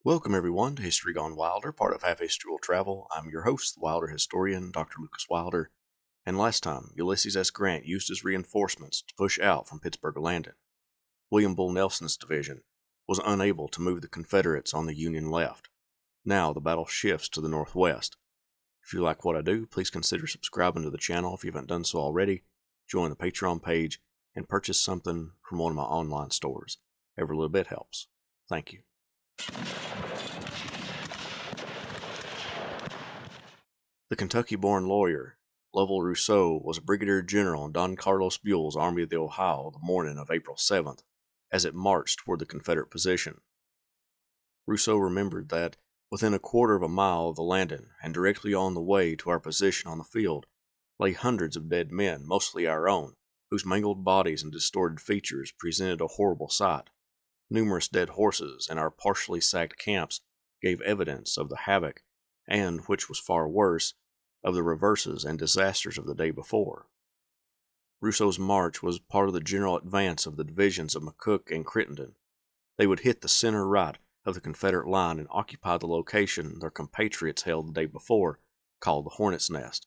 Welcome everyone to History Gone Wilder, part of Half History Will Travel. I'm your host, the Wilder historian, Dr. Lucas Wilder, and last time, Ulysses S. Grant used his reinforcements to push out from Pittsburg Landing. William Bull Nelson's division was unable to move the Confederates on the Union left. Now the battle shifts to the northwest. If you like what I do, please consider subscribing to the channel if you haven't done so already, join the Patreon page, and purchase something from one of my online stores. Every little bit helps. Thank you. The Kentucky-born lawyer, Lovell Rousseau, was a brigadier general in Don Carlos Buell's Army of the Ohio the morning of April 7th, as it marched toward the Confederate position. Rousseau remembered that, within a quarter of a mile of the landing, and directly on the way to our position on the field, lay hundreds of dead men, mostly our own, whose mangled bodies and distorted features presented a horrible sight. Numerous dead horses in our partially sacked camps gave evidence of the havoc and, which was far worse, of the reverses and disasters of the day before. Rousseau's march was part of the general advance of the divisions of McCook and Crittenden. They would hit the center right of the Confederate line and occupy the location their compatriots held the day before, called the Hornet's Nest.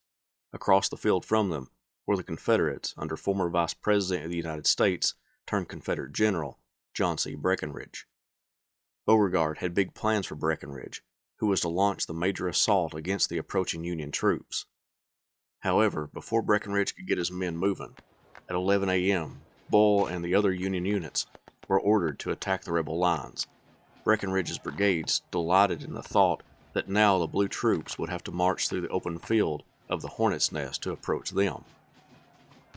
Across the field from them were the Confederates under former Vice President of the United States turned Confederate General John C. Breckinridge. Beauregard had big plans for Breckinridge, who was to launch the major assault against the approaching Union troops. However, before Breckinridge could get his men moving, at 11 a.m., Bull and the other Union units were ordered to attack the rebel lines. Breckinridge's brigades delighted in the thought that now the blue troops would have to march through the open field of the Hornet's Nest to approach them.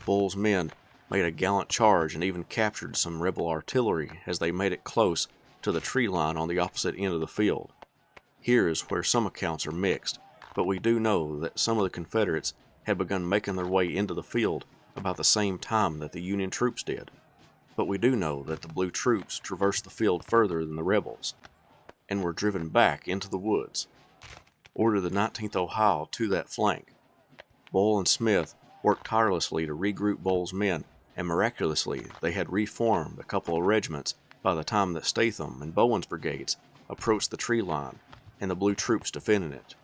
Bull's men made a gallant charge and even captured some rebel artillery as they made it close to the tree line on the opposite end of the field. Here is where some accounts are mixed, but we do know that some of the Confederates had begun making their way into the field about the same time that the Union troops did. But we do know that the blue troops traversed the field further than the rebels, and were driven back into the woods. Ordered the 19th Ohio to that flank. Bull and Smith worked tirelessly to regroup Bull's men, and miraculously they had reformed a couple of regiments by the time that Statham and Bowen's brigades approached the tree line and the blue troops defending it.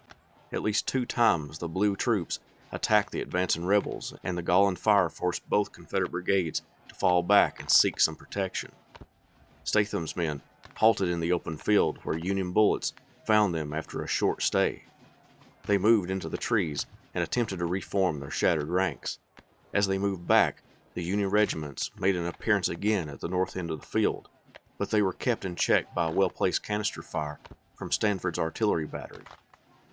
At least 2 times the blue troops attacked the advancing rebels, and the galling fire forced both Confederate brigades to fall back and seek some protection. Statham's men halted in the open field where Union bullets found them after a short stay. They moved into the trees and attempted to reform their shattered ranks. As they moved back, the Union regiments made an appearance again at the north end of the field, but they were kept in check by a well-placed canister fire from Stanford's artillery battery.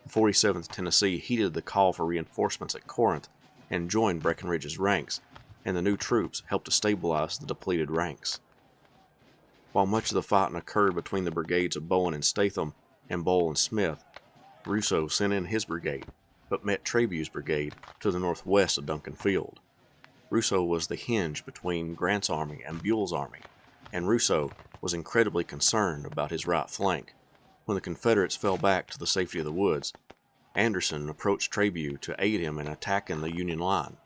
The 47th Tennessee heeded the call for reinforcements at Corinth and joined Breckinridge's ranks, and the new troops helped to stabilize the depleted ranks. While much of the fighting occurred between the brigades of Bowen and Statham and Bull and Smith, Rousseau sent in his brigade, but met Trebu's brigade to the northwest of Duncan Field. Rousseau was the hinge between Grant's army and Buell's army, and Rousseau was incredibly concerned about his right flank. When the Confederates fell back to the safety of the woods, Anderson approached Trabue to aid him in attacking the Union line.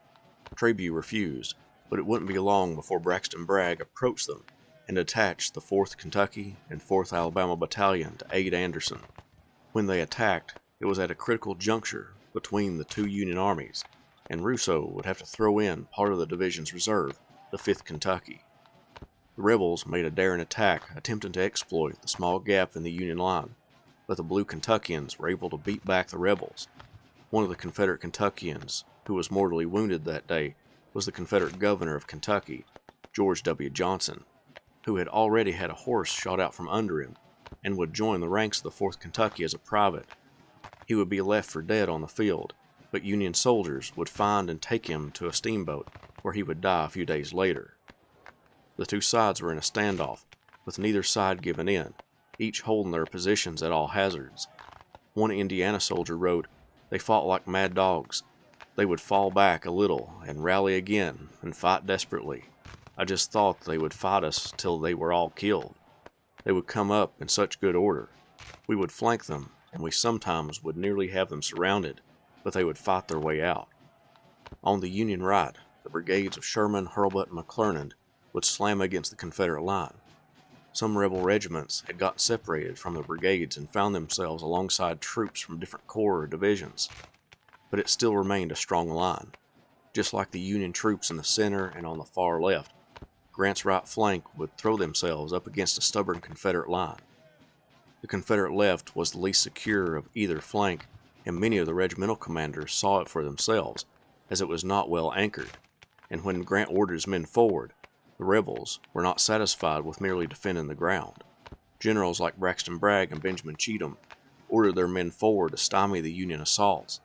Trabue refused, but it wouldn't be long before Braxton Bragg approached them and attached the 4th Kentucky and 4th Alabama Battalion to aid Anderson. When they attacked, it was at a critical juncture between the 2 Union armies, and Rousseau would have to throw in part of the division's reserve, the 5th Kentucky. The rebels made a daring attack, attempting to exploit the small gap in the Union line, but the Blue Kentuckians were able to beat back the rebels. One of the Confederate Kentuckians, who was mortally wounded that day, was the Confederate governor of Kentucky, George W. Johnson, who had already had a horse shot out from under him and would join the ranks of the 4th Kentucky as a private. He would be left for dead on the field, but Union soldiers would find and take him to a steamboat where he would die a few days later. The 2 sides were in a standoff, with neither side giving in, each holding their positions at all hazards. One Indiana soldier wrote, "They fought like mad dogs. They would fall back a little and rally again and fight desperately. I just thought they would fight us till they were all killed. They would come up in such good order. We would flank them, and we sometimes would nearly have them surrounded, but they would fight their way out." On the Union right, the brigades of Sherman, Hurlbut, and McClernand would slam against the Confederate line. Some rebel regiments had gotten separated from the brigades and found themselves alongside troops from different corps or divisions, but it still remained a strong line. Just like the Union troops in the center and on the far left, Grant's right flank would throw themselves up against a stubborn Confederate line. The Confederate left was the least secure of either flank, and many of the regimental commanders saw it for themselves, as it was not well anchored, and when Grant ordered his men forward, the rebels were not satisfied with merely defending the ground. Generals like Braxton Bragg and Benjamin Cheatham ordered their men forward to stymie the Union assaults.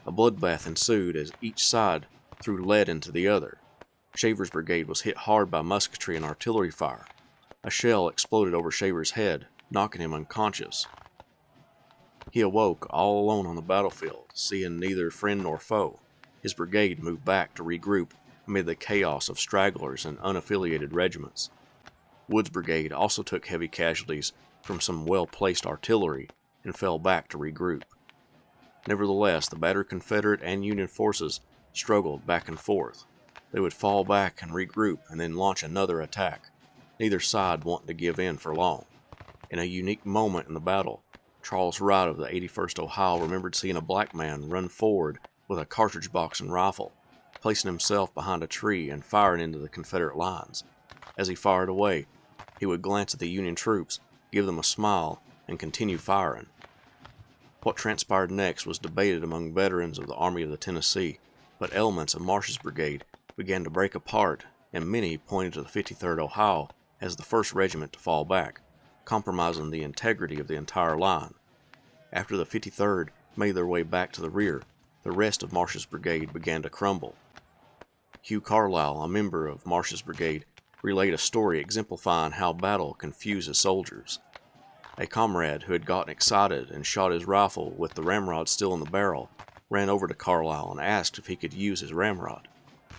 A bloodbath ensued as each side threw lead into the other. Shaver's brigade was hit hard by musketry and artillery fire. A shell exploded over Shaver's head, knocking him unconscious. He awoke all alone on the battlefield, seeing neither friend nor foe. His brigade moved back to regroup amid the chaos of stragglers and unaffiliated regiments. Wood's brigade also took heavy casualties from some well-placed artillery and fell back to regroup. Nevertheless, the battered Confederate and Union forces struggled back and forth. They would fall back and regroup and then launch another attack, neither side wanting to give in for long. In a unique moment in the battle, Charles Wright of the 81st Ohio remembered seeing a black man run forward with a cartridge box and rifle, placing himself behind a tree and firing into the Confederate lines. As he fired away, he would glance at the Union troops, give them a smile, and continue firing. What transpired next was debated among veterans of the Army of the Tennessee, but elements of Marsh's brigade began to break apart, and many pointed to the 53rd Ohio as the first regiment to fall back, compromising the integrity of the entire line. After the 53rd made their way back to the rear, the rest of Marsh's brigade began to crumble. Hugh Carlisle, a member of Marsh's brigade, relayed a story exemplifying how battle confuses soldiers. A comrade who had gotten excited and shot his rifle with the ramrod still in the barrel ran over to Carlisle and asked if he could use his ramrod.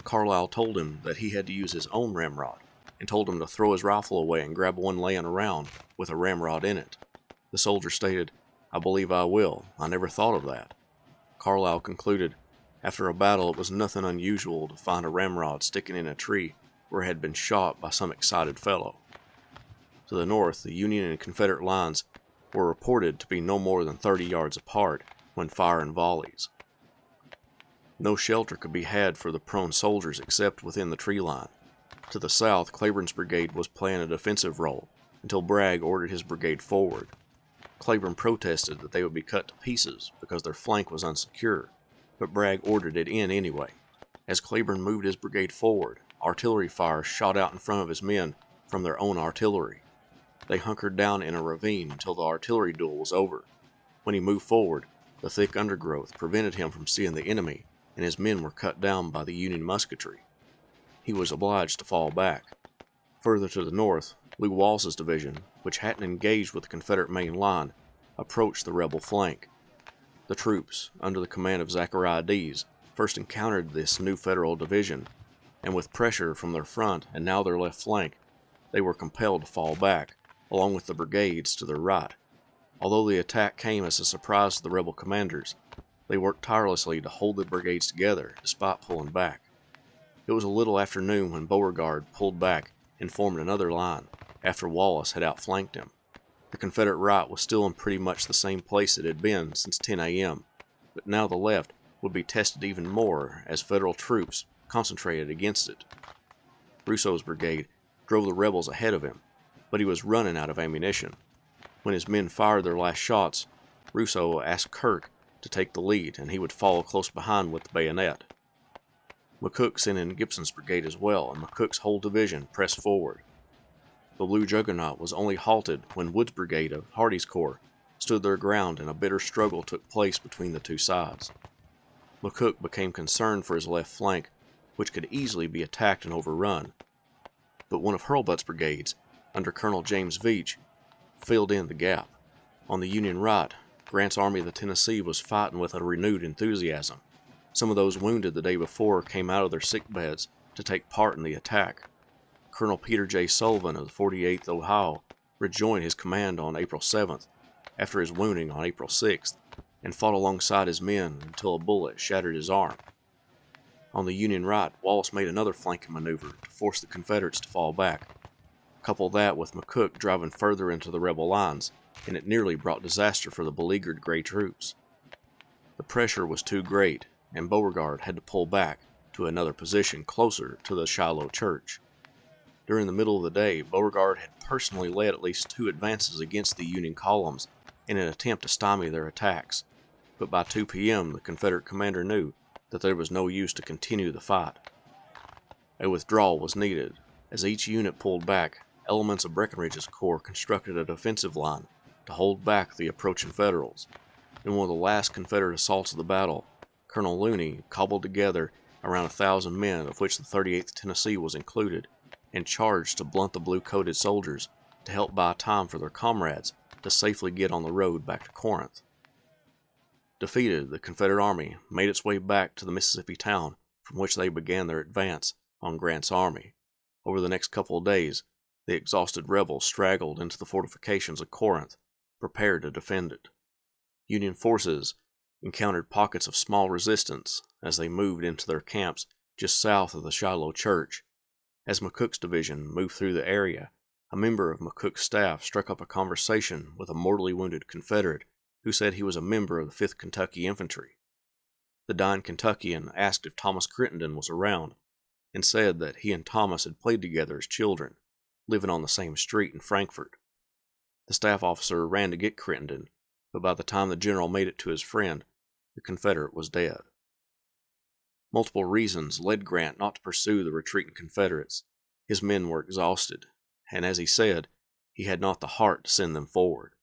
Carlisle told him that he had to use his own ramrod, and told him to throw his rifle away and grab one laying around with a ramrod in it. The soldier stated, "I believe I will. I never thought of that." Carlisle concluded, after a battle it was nothing unusual to find a ramrod sticking in a tree where it had been shot by some excited fellow. To the north, the Union and Confederate lines were reported to be no more than 30 yards apart when firing volleys. No shelter could be had for the prone soldiers except within the tree line. To the south, Cleburne's brigade was playing a defensive role until Bragg ordered his brigade forward. Cleburne protested that they would be cut to pieces because their flank was unsecure, but Bragg ordered it in anyway. As Cleburne moved his brigade forward, artillery fire shot out in front of his men from their own artillery. They hunkered down in a ravine until the artillery duel was over. When he moved forward, the thick undergrowth prevented him from seeing the enemy, and his men were cut down by the Union musketry. He was obliged to fall back. Further to the north, Lew Wallace's division, which hadn't engaged with the Confederate main line, approached the rebel flank. The troops, under the command of Zachariah Dees, first encountered this new Federal division, and with pressure from their front and now their left flank, they were compelled to fall back, along with the brigades to their right. Although the attack came as a surprise to the rebel commanders, they worked tirelessly to hold the brigades together despite pulling back. It was a little after noon when Beauregard pulled back and formed another line after Wallace had outflanked him. The Confederate right was still in pretty much the same place it had been since 10 a.m., but now the left would be tested even more as Federal troops concentrated against it. Russo's brigade drove the rebels ahead of him, but he was running out of ammunition. When his men fired their last shots, Russo asked Kirk to take the lead, and he would follow close behind with the bayonet. McCook sent in Gibson's brigade as well, and McCook's whole division pressed forward. The Blue Juggernaut was only halted when Wood's brigade of Hardee's corps stood their ground, and a bitter struggle took place between the two sides. McCook became concerned for his left flank, which could easily be attacked and overrun, but one of Hurlbut's brigades, under Colonel James Veatch, filled in the gap. On the Union right, Grant's Army of the Tennessee was fighting with a renewed enthusiasm. Some of those wounded the day before came out of their sick beds to take part in the attack. Colonel Peter J. Sullivan of the 48th Ohio rejoined his command on April 7th, after his wounding on April 6th, and fought alongside his men until a bullet shattered his arm. On the Union right, Wallace made another flanking maneuver to force the Confederates to fall back. Couple that with McCook driving further into the rebel lines, and it nearly brought disaster for the beleaguered Gray troops. The pressure was too great, and Beauregard had to pull back to another position closer to the Shiloh church. During the middle of the day, Beauregard had personally led at least 2 advances against the Union columns in an attempt to stymie their attacks, but by 2 p.m. the Confederate commander knew that there was no use to continue the fight. A withdrawal was needed. As each unit pulled back, elements of Breckinridge's corps constructed a defensive line to hold back the approaching Federals. In one of the last Confederate assaults of the battle, Colonel Looney cobbled together around 1,000 men, of which the 38th Tennessee was included, and charged to blunt the blue-coated soldiers to help buy time for their comrades to safely get on the road back to Corinth. Defeated, the Confederate Army made its way back to the Mississippi town from which they began their advance on Grant's army. Over the next couple of days, the exhausted rebels straggled into the fortifications of Corinth, prepared to defend it. Union forces encountered pockets of small resistance as they moved into their camps just south of the Shiloh church. As McCook's division moved through the area, a member of McCook's staff struck up a conversation with a mortally wounded Confederate who said he was a member of the 5th Kentucky Infantry. The dying Kentuckian asked if Thomas Crittenden was around, and said that he and Thomas had played together as children, living on the same street in Frankfort. The staff officer ran to get Crittenden, but by the time the general made it to his friend, the Confederate was dead. Multiple reasons led Grant not to pursue the retreating Confederates. His men were exhausted, and as he said, he had not the heart to send them forward.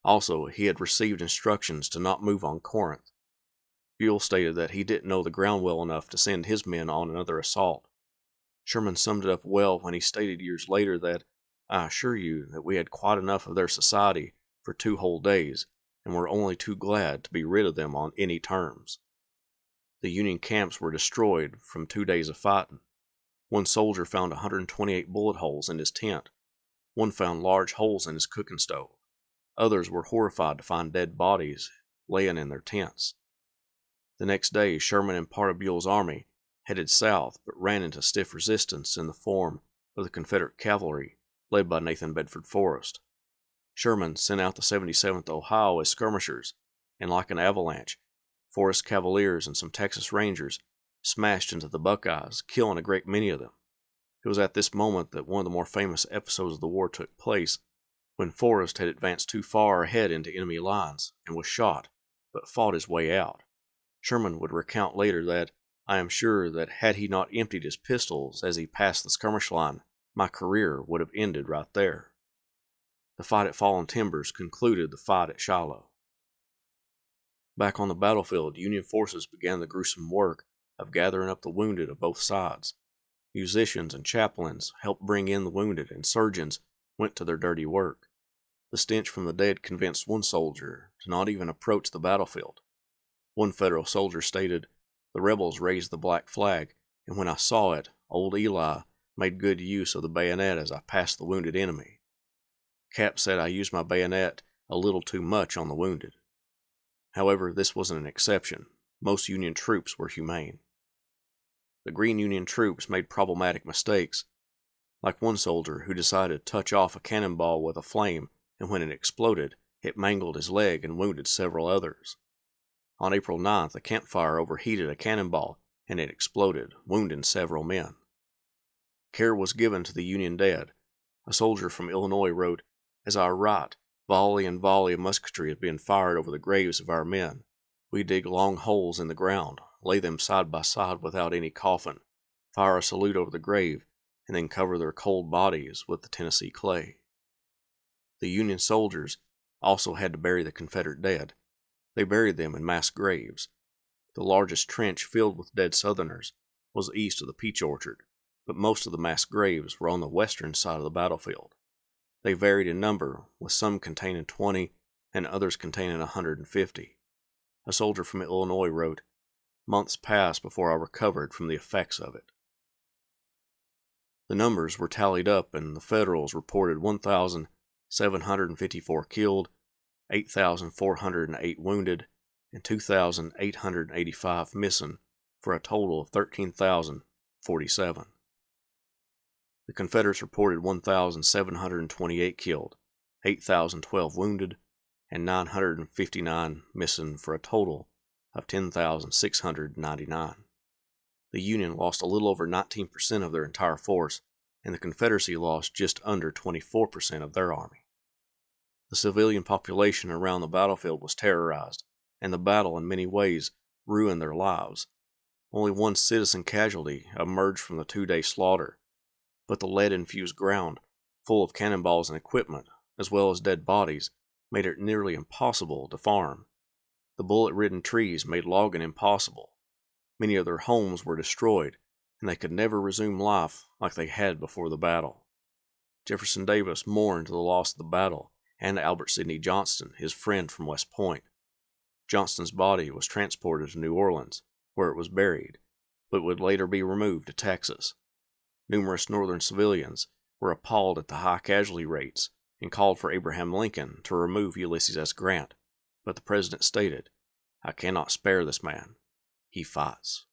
Also, he had received instructions to not move on Corinth. Buell stated that he didn't know the ground well enough to send his men on another assault. Sherman summed it up well when he stated years later that, "I assure you that we had quite enough of their society for 2 whole days, and were only too glad to be rid of them on any terms." The Union camps were destroyed from 2 days of fighting. One soldier found 128 bullet holes in his tent. One found large holes in his cooking stove. Others were horrified to find dead bodies laying in their tents. The next day, Sherman and part of Buell's army headed south, but ran into stiff resistance in the form of the Confederate cavalry led by Nathan Bedford Forrest. Sherman sent out the 77th Ohio as skirmishers, and like an avalanche, Forrest Cavaliers and some Texas Rangers smashed into the Buckeyes, killing a great many of them. It was at this moment that one of the more famous episodes of the war took place, when Forrest had advanced too far ahead into enemy lines and was shot, but fought his way out. Sherman would recount later that, "I am sure that had he not emptied his pistols as he passed the skirmish line, my career would have ended right there." The fight at Fallen Timbers concluded the fight at Shiloh. Back on the battlefield, Union forces began the gruesome work of gathering up the wounded of both sides. Musicians and chaplains helped bring in the wounded, and surgeons went to their dirty work. The stench from the dead convinced one soldier to not even approach the battlefield. One Federal soldier stated, "The rebels raised the black flag, and when I saw it, old Eli made good use of the bayonet as I passed the wounded enemy. Cap said I used my bayonet a little too much on the wounded." However, this wasn't an exception. Most Union troops were humane. The Green Union troops made problematic mistakes, like one soldier who decided to touch off a cannonball with a flame, and when it exploded, it mangled his leg and wounded several others. On April 9th, a campfire overheated a cannonball, and it exploded, wounding several men. Care was given to the Union dead. A soldier from Illinois wrote, "As I write, volley and volley of musketry is being fired over the graves of our men. We dig long holes in the ground, lay them side by side without any coffin, fire a salute over the grave, and then cover their cold bodies with the Tennessee clay." The Union soldiers also had to bury the Confederate dead. They buried them in mass graves. The largest trench filled with dead Southerners was east of the Peach Orchard, but most of the mass graves were on the western side of the battlefield. They varied in number, with some containing 20 and others containing 150. A soldier from Illinois wrote, "Months passed before I recovered from the effects of it." The numbers were tallied up, and the Federals reported 1,754 killed, 8,408 wounded, and 2,885 missing, for a total of 13,047. The Confederates reported 1,728 killed, 8,012 wounded, and 959 missing for a total of 10,699. The Union lost a little over 19% of their entire force, and the Confederacy lost just under 24% of their army. The civilian population around the battlefield was terrorized, and the battle in many ways ruined their lives. Only one citizen casualty emerged from the two-day slaughter, but the lead-infused ground, full of cannonballs and equipment, as well as dead bodies, made it nearly impossible to farm. The bullet-ridden trees made logging impossible. Many of their homes were destroyed, and they could never resume life like they had before the battle. Jefferson Davis mourned the loss of the battle and Albert Sidney Johnston, his friend from West Point. Johnston's body was transported to New Orleans, where it was buried, but would later be removed to Texas. Numerous Northern civilians were appalled at the high casualty rates and called for Abraham Lincoln to remove Ulysses S. Grant, but the president stated, "I cannot spare this man. He fights."